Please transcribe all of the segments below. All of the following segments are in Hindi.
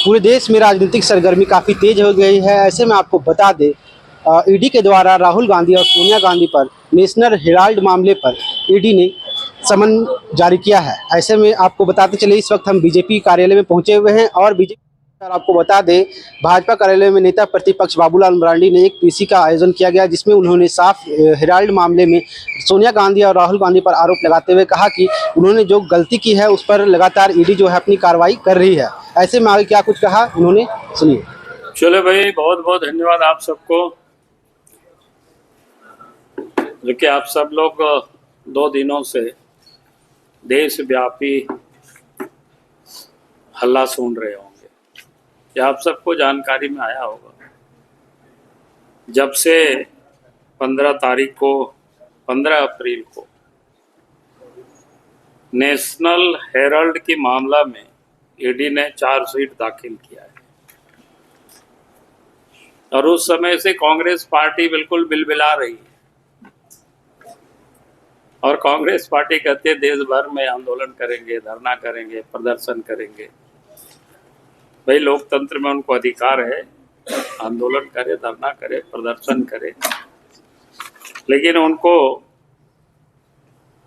पूरे देश में राजनीतिक सरगर्मी काफ़ी तेज हो गई है। ऐसे में आपको बता दें, ईडी के द्वारा राहुल गांधी और सोनिया गांधी पर नेशनल हेराल्ड मामले पर ईडी ने समन जारी किया है। ऐसे में आपको बताते चले, इस वक्त हम बीजेपी कार्यालय में पहुंचे हुए हैं और बीजेपी आपको बता दें, भाजपा कार्यालय में नेता प्रतिपक्ष बाबूलाल मरांडी ने एक पीसी का आयोजन किया गया, जिसमें उन्होंने साफ हेराल्ड मामले में सोनिया गांधी और राहुल गांधी पर आरोप लगाते हुए कहा कि उन्होंने जो गलती की है उस पर लगातार ईडी जो है अपनी कार्रवाई कर रही है। ऐसे में आगे क्या कुछ कहा उन्होंने, सुनिए। चलो भाई, बहुत बहुत धन्यवाद आप सबको, जो कि आप सब लोग 2 दिनों से देशव्यापी हल्ला सुन रहे होंगे। ये आप सबको जानकारी में आया होगा, जब से 15 अप्रैल को नेशनल हेराल्ड की मामला में ईडी ने चार्जशीट दाखिल किया है और उस समय से कांग्रेस पार्टी बिल्कुल बिलबिला रही है और कांग्रेस पार्टी कहते हैं देश भर में आंदोलन करेंगे, धरना करेंगे, प्रदर्शन करेंगे। भाई, लोकतंत्र में उनको अधिकार है, आंदोलन करे, धरना करे, प्रदर्शन करे, लेकिन उनको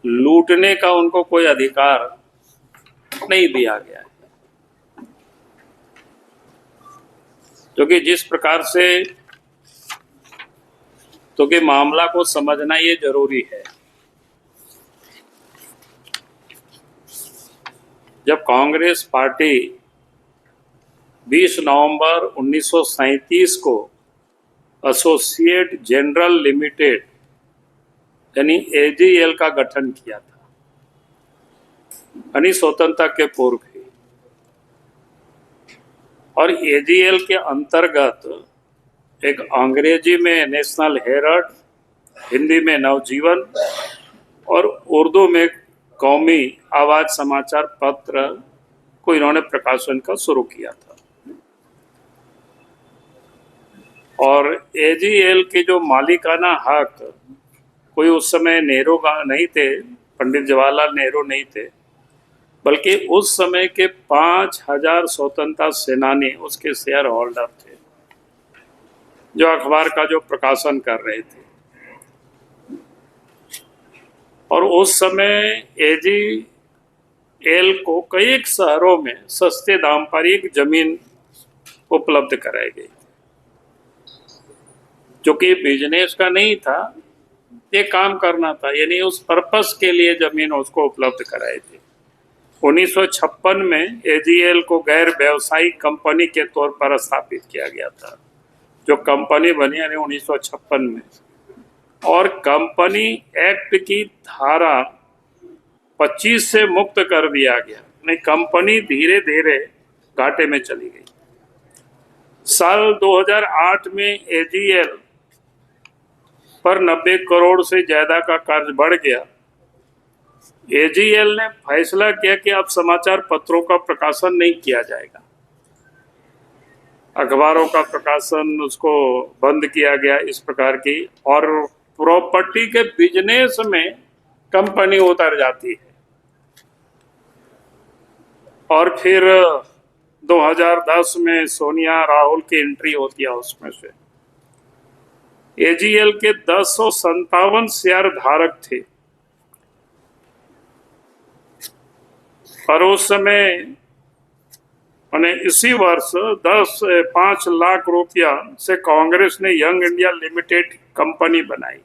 लूटने का उनको कोई अधिकार नहीं दिया गया है। क्योंकि जिस प्रकार से मामला को समझना ये जरूरी है। जब कांग्रेस पार्टी 20 नवंबर 1937 को एसोसिएट जनरल लिमिटेड यानी एजीएल का गठन किया था, यानी स्वतंत्रता के पूर्व ही, और एजीएल के अंतर्गत एक अंग्रेजी में नेशनल हेराल्ड, हिंदी में नवजीवन और उर्दू में कौमी आवाज समाचार पत्र को इन्होंने प्रकाशन का शुरू किया था। और एजीएल के जो मालिकाना हक कोई उस समय नेहरू नहीं थे, पंडित जवाहरलाल नेहरू नहीं थे, बल्कि उस समय के 5000 स्वतंत्रता सेनानी उसके शेयर होल्डर थे, जो अखबार का जो प्रकाशन कर रहे थे। और उस समय एजीएल को कई शहरों में सस्ते दाम पर एक जमीन उपलब्ध कराई गई, जो कि बिजनेस का नहीं था, ये काम करना था, यानी उस पर्पस के लिए जमीन उसको उपलब्ध कराई थी। 1956 में एजीएल को गैर व्यावसायिक कंपनी के तौर पर स्थापित किया गया था, जो कंपनी बनी यानी 1956 में, और कंपनी एक्ट की धारा 25 से मुक्त कर दिया गया। नहीं, कंपनी धीरे धीरे घाटे में चली गई। साल 2008 में एजीएल पर 90 करोड़ से ज्यादा का कर्ज बढ़ गया। एजीएल ने फैसला किया कि अब समाचार पत्रों का प्रकाशन नहीं किया जाएगा, अखबारों का प्रकाशन उसको बंद किया गया, इस प्रकार की, और प्रॉपर्टी के बिजनेस में कंपनी उतर जाती है। और फिर 2010 में सोनिया राहुल की एंट्री होती है उसमें से। एजीएल के 1057 शेयर धारक थे और उस समय मैंने इसी वर्ष 5 लाख रुपया से कांग्रेस ने यंग इंडिया लिमिटेड कंपनी बनाई।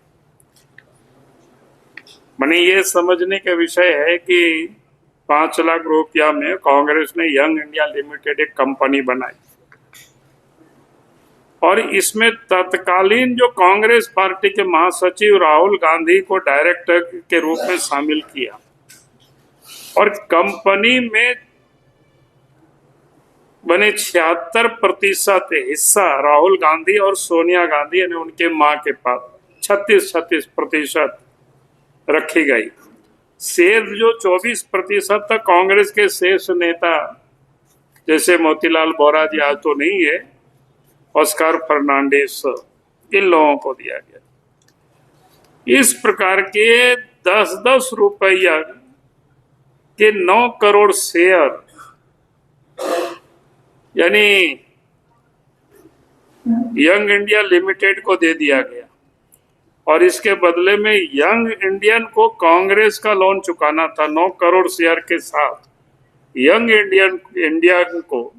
मैंने ये समझने का विषय है कि 5 लाख रुपया में कांग्रेस ने यंग इंडिया लिमिटेड एक कंपनी बनाई और इसमें तत्कालीन जो कांग्रेस पार्टी के महासचिव राहुल गांधी को डायरेक्टर के रूप में शामिल किया और कंपनी में बने 76% हिस्सा राहुल गांधी और सोनिया गांधी यानी उनके मां के पास 36% रखी गई। शेष जो 24% तक कांग्रेस के शेष नेता जैसे मोतीलाल वोरा जी आज तो नहीं है, ऑस्कार फर्नांडिस, इन लोगों को दिया गया। इस प्रकार के 10-10 रुपया के 9 करोड़ शेयर यानी यंग इंडिया लिमिटेड को दे दिया गया और इसके बदले में यंग इंडियन को कांग्रेस का लोन चुकाना था 9 करोड़ शेयर के साथ। यंग इंडिया को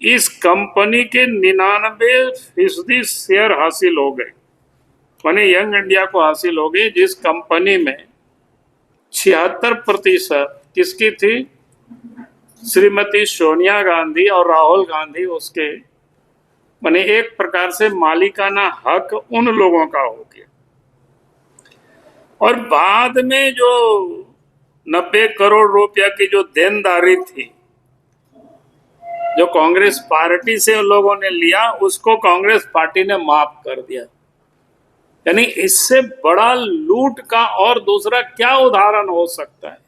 इस कंपनी के 99% शेयर हासिल हो गए, माने यंग इंडिया को हासिल हो गए, जिस कंपनी में 76% किसकी थी? श्रीमती सोनिया गांधी और राहुल गांधी उसके, माने एक प्रकार से मालिकाना हक उन लोगों का हो गया। और बाद में जो 90 करोड़ रुपया की जो देनदारी थी जो कांग्रेस पार्टी से उन लोगों ने लिया, उसको कांग्रेस पार्टी ने माफ कर दिया। यानी इससे बड़ा लूट का और दूसरा क्या उदाहरण हो सकता है?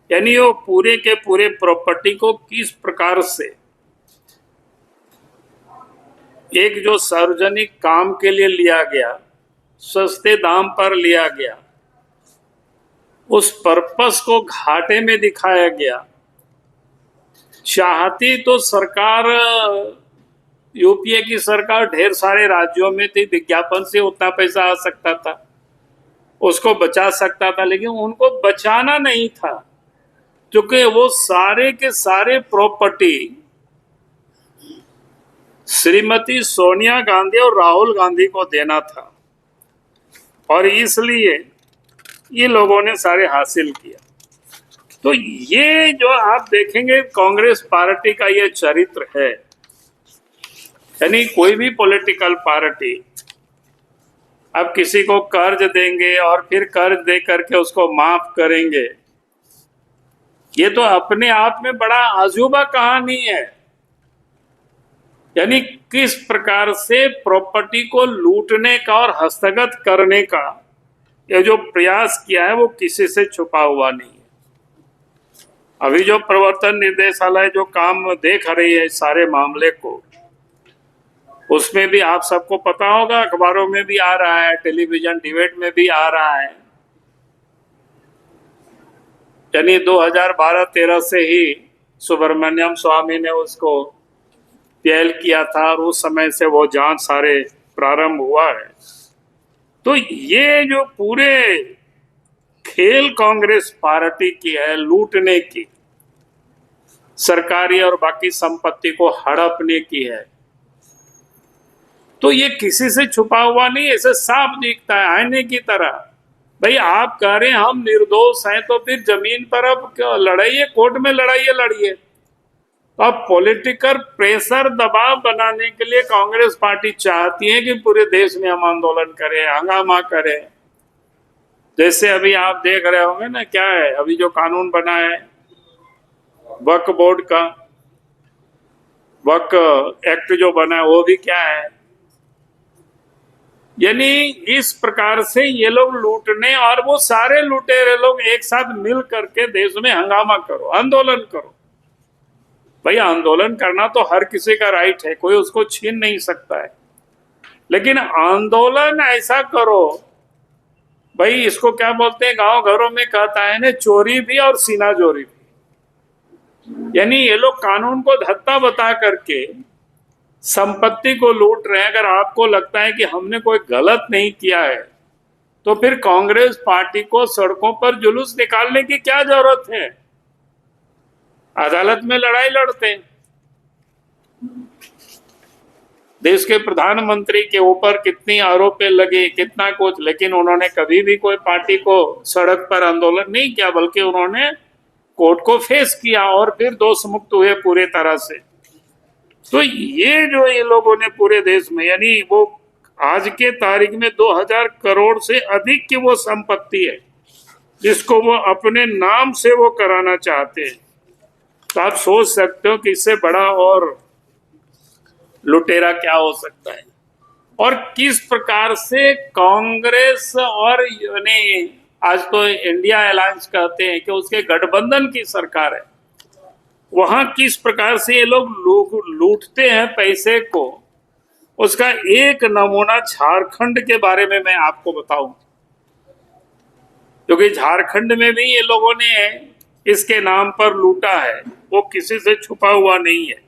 यानी वो पूरे के पूरे प्रॉपर्टी को किस प्रकार से एक जो सार्वजनिक काम के लिए लिया गया, सस्ते दाम पर लिया गया, उस पर्पस को घाटे में दिखाया गया। चाहती तो सरकार, यूपीए की सरकार ढेर सारे राज्यों में थी, विज्ञापन से उतना पैसा आ सकता था, उसको बचा सकता था, लेकिन उनको बचाना नहीं था, क्योंकि वो सारे के सारे प्रॉपर्टी श्रीमती सोनिया गांधी और राहुल गांधी को देना था, और इसलिए ये लोगों ने सारे हासिल किया। तो ये जो आप देखेंगे कांग्रेस पार्टी का ये चरित्र है। यानी कोई भी पॉलिटिकल पार्टी अब किसी को कर्ज देंगे और फिर कर्ज दे करके उसको माफ करेंगे, ये तो अपने आप में बड़ा अजूबा कहानी है। यानी किस प्रकार से प्रॉपर्टी को लूटने का और हस्तगत करने का ये जो प्रयास किया है वो किसी से छुपा हुआ नहीं है। अभी जो प्रवर्तन निर्देशालय जो काम देख रही है इस सारे मामले को, उसमें भी आप सबको पता होगा, अखबारों में भी आ रहा है, टेलीविजन डिबेट में भी आ रहा है। यानी 2012-13 से ही सुब्रमण्यम स्वामी ने उसको पहल किया था और उस समय से वो जांच सारे प्रारंभ हुआ है। तो ये जो पूरे खेल कांग्रेस पार्टी की है लूटने की, सरकारी और बाकी संपत्ति को हड़पने की है, तो ये किसी से छुपा हुआ नहीं, ऐसे साफ दिखता है आईने की तरह। भाई आप कह रहे हैं हम निर्दोष हैं, तो फिर जमीन पर अब लड़ाइए, कोर्ट में लड़िए। तो अब पॉलिटिकल प्रेशर दबाव बनाने के लिए कांग्रेस पार्टी चाहती है कि पूरे देश में हम आंदोलन करें, हंगामा करें। जैसे अभी आप देख रहे होंगे ना, क्या है अभी जो कानून बना है वक्फ बोर्ड का, वक्फ एक्ट जो बना है वो भी क्या है। यानी इस प्रकार से ये लोग लूटने, और वो सारे लुटेरे लोग एक साथ मिल करके देश में हंगामा करो, आंदोलन करो। भाई आंदोलन करना तो हर किसी का राइट है, कोई उसको छीन नहीं सकता है, लेकिन आंदोलन ऐसा करो, भाई इसको क्या बोलते हैं गांव घरों में कहता है ना, चोरी भी और सीना जोरी भी। यानी ये लोग कानून को धत्ता बता करके संपत्ति को लूट रहे हैं। अगर आपको लगता है कि हमने कोई गलत नहीं किया है, तो फिर कांग्रेस पार्टी को सड़कों पर जुलूस निकालने की क्या जरूरत है? अदालत में लड़ाई लड़ते हैं। देश के प्रधानमंत्री के ऊपर कितनी आरोपें लगे, कितना कुछ, लेकिन उन्होंने कभी भी कोई पार्टी को सड़क पर आंदोलन नहीं किया, बल्कि उन्होंने कोर्ट को फेस किया और फिर दोष मुक्त हुए पूरे तरह से। तो ये जो ये लोगों ने पूरे देश में, यानी वो आज के तारीख में 2000 करोड़ से अधिक की वो संपत्ति है जिसको वो अपने नाम से वो कराना चाहते हैं। तो आप सोच सकते हो कि इससे बड़ा और लुटेरा क्या हो सकता है, और किस प्रकार से कांग्रेस और यानी आज तो इंडिया अलायंस कहते हैं कि उसके गठबंधन की सरकार है, वहां किस प्रकार से ये लोग लूटते हैं पैसे को। उसका एक नमूना झारखंड के बारे में मैं आपको बताऊं, क्योंकि झारखंड में भी ये लोगों ने इसके नाम पर लूटा है, वो किसी से छुपा हुआ नहीं है।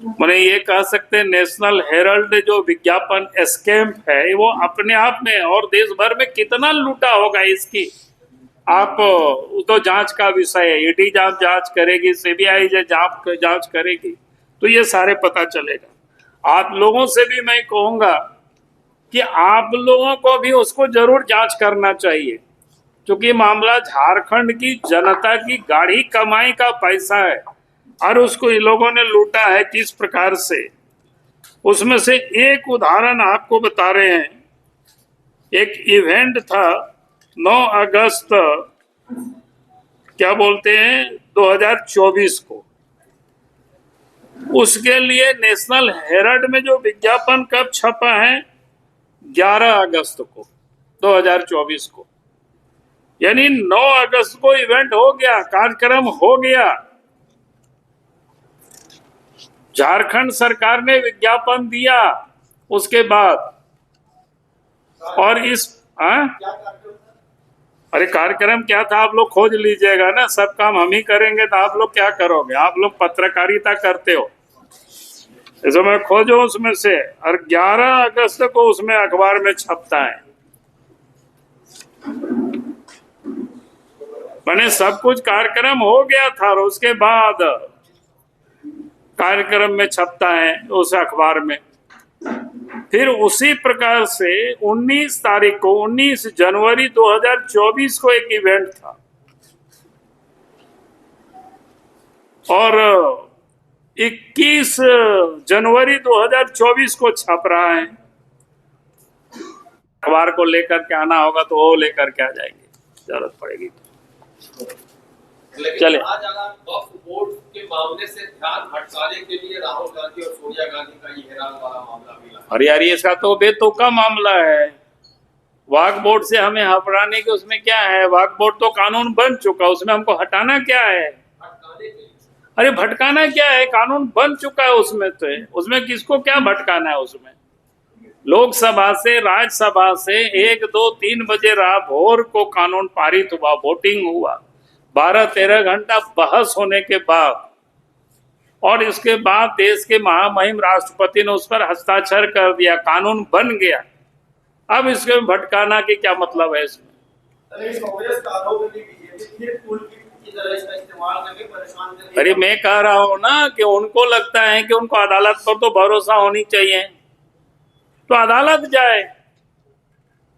मैंने ये कह सकते हैं नेशनल हेराल्ड जो विज्ञापन स्कैम है वो अपने आप में और देश भर में कितना लूटा होगा इसकी आप तो जांच का विषय है। ईडी जांच करेगी, सीबीआई जांच करेगी, तो ये सारे पता चलेगा। आप लोगों से भी मैं कहूंगा कि आप लोगों को भी उसको जरूर जांच करना चाहिए, क्योंकि मामला झारखंड की जनता की गाढ़ी कमाई का पैसा है और उसको इन लोगों ने लूटा है किस प्रकार से। उसमें से एक उदाहरण आपको बता रहे हैं। एक इवेंट था 9 अगस्त क्या बोलते हैं 2024 को, उसके लिए नेशनल हेराल्ड में जो विज्ञापन कब छपा है 11 अगस्त को 2024 को, यानी 9 अगस्त को इवेंट हो गया, कार्यक्रम हो गया। झारखंड सरकार ने विज्ञापन दिया उसके बाद, और इस अरे कार्यक्रम क्या था आप लोग खोज लीजिएगा ना, सब काम हम ही करेंगे तो आप लोग क्या करोगे? आप लोग पत्रकारिता करते हो, इसमें खोजो उसमें से। और 11 अगस्त को उसमें अखबार में छपता है। मैंने सब कुछ कार्यक्रम हो गया था और उसके बाद कार्यक्रम में छपता है उस अखबार में। फिर उसी प्रकार से 19 तारीख को 19 जनवरी 2024 को एक इवेंट था और 21 जनवरी 2024 को छप रहा है। अखबार को लेकर के आना होगा तो वो लेकर के आ जाएंगे, जरूरत पड़ेगी तो। चले, आज अगर वक्फ बोर्ड के मामले से ध्यान भटकाने के लिए राहुल गांधी और सोनिया गांधी का ये हैरान वाला मामला मिला। अरे यार इसका तो बेतुका मामला है। वक्फ बोर्ड से हमें हटाने के उसमें क्या है? वक्फ बोर्ड तो कानून बन चुका, उसमें हमको हटाना क्या है? भटकाने के लिए। अरे भटकाना क्या है? कानून बन चुका है उसमें, तो उसमें किसको क्या भटकाना है? उसमें लोकसभा से राज्यसभा से 1, 2, 3 बजे रात भोर को कानून पारित हुआ, वोटिंग हुआ, 12-13 घंटा बहस होने के बाद, और इसके बाद देश के महामहिम राष्ट्रपति ने उस पर हस्ताक्षर कर दिया, कानून बन गया। अब इसके भटकाना की क्या मतलब है इसमें? अरे मैं कह रहा हूं ना कि उनको लगता है कि उनको अदालत पर तो भरोसा होनी चाहिए, तो अदालत जाए,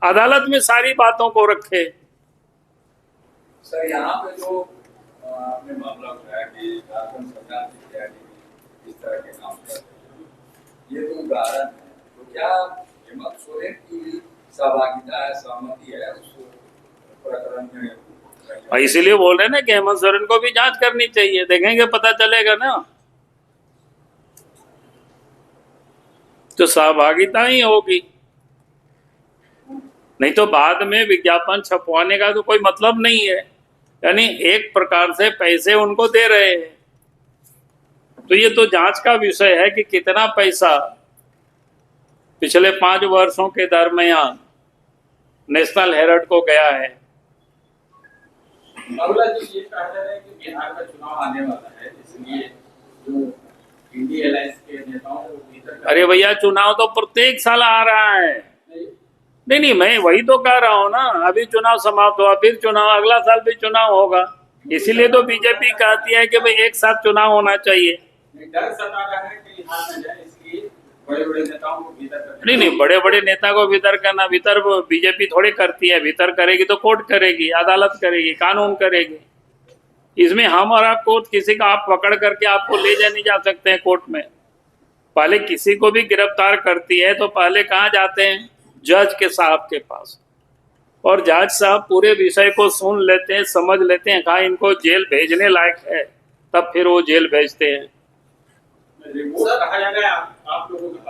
अदालत में सारी बातों को रखे। सर यहाँ पे जो आपने मामला उठाया कि झारखंड सरकार की तैयारी इस तरह के काम कर रही है, ये तो उदाहरण है, तो क्या हेमंत सोरेन की सहभागिता है, सहमति है उस प्रकरण में? इसीलिए बोल रहे हैं ना कि हेमंत सोरेन को भी जांच करनी चाहिए, देखेंगे पता चलेगा ना। तो सहभागिता ही होगी, नहीं तो बाद में विज्ञापन छपवाने का तो कोई मतलब नहीं है। यानी एक प्रकार से पैसे उनको दे रहे हैं, तो ये तो जांच का विषय है कि कितना पैसा पिछले 5 वर्षों के दरमियान नेशनल हेराल्ड को गया है। बाबूला जी ये कह रहे हैं कि बिहार का चुनाव आने वाला है, इसलिए जो इंडी अलायंस के नेताओं को भीतर। अरे भैया चुनाव तो प्रत्येक साल आ रहा है। नहीं, मैं वही तो कह रहा हूँ ना, अभी चुनाव समाप्त हुआ, फिर चुनाव, अगला साल भी चुनाव होगा। इसीलिए तो बीजेपी कहती है कि भाई एक साथ चुनाव होना चाहिए। डर सता रहा है कि हाथ न जाए, इसलिए बड़े-बड़े नेताओं को भीतर करना। नहीं, बड़े बड़े नेता को भीतर करना, भीतर बीजेपी थोड़ी करती है। भीतर करेगी तो कोर्ट करेगी, अदालत करेगी, कानून करेगी। इसमें हम और आप कोर्ट किसी का आप पकड़ करके आपको ले जा नहीं जा सकते हैं कोर्ट में। पहले किसी को भी गिरफ्तार करती है तो पहले कहाँ जाते हैं? जज के साहब के पास, और जज साहब पूरे विषय को सुन लेते हैं, समझ लेते हैं, कहा इनको जेल भेजने लायक है, तब फिर वो जेल भेजते हैं। रिपोर्ट कहा जाएगा आप लोगों के पास।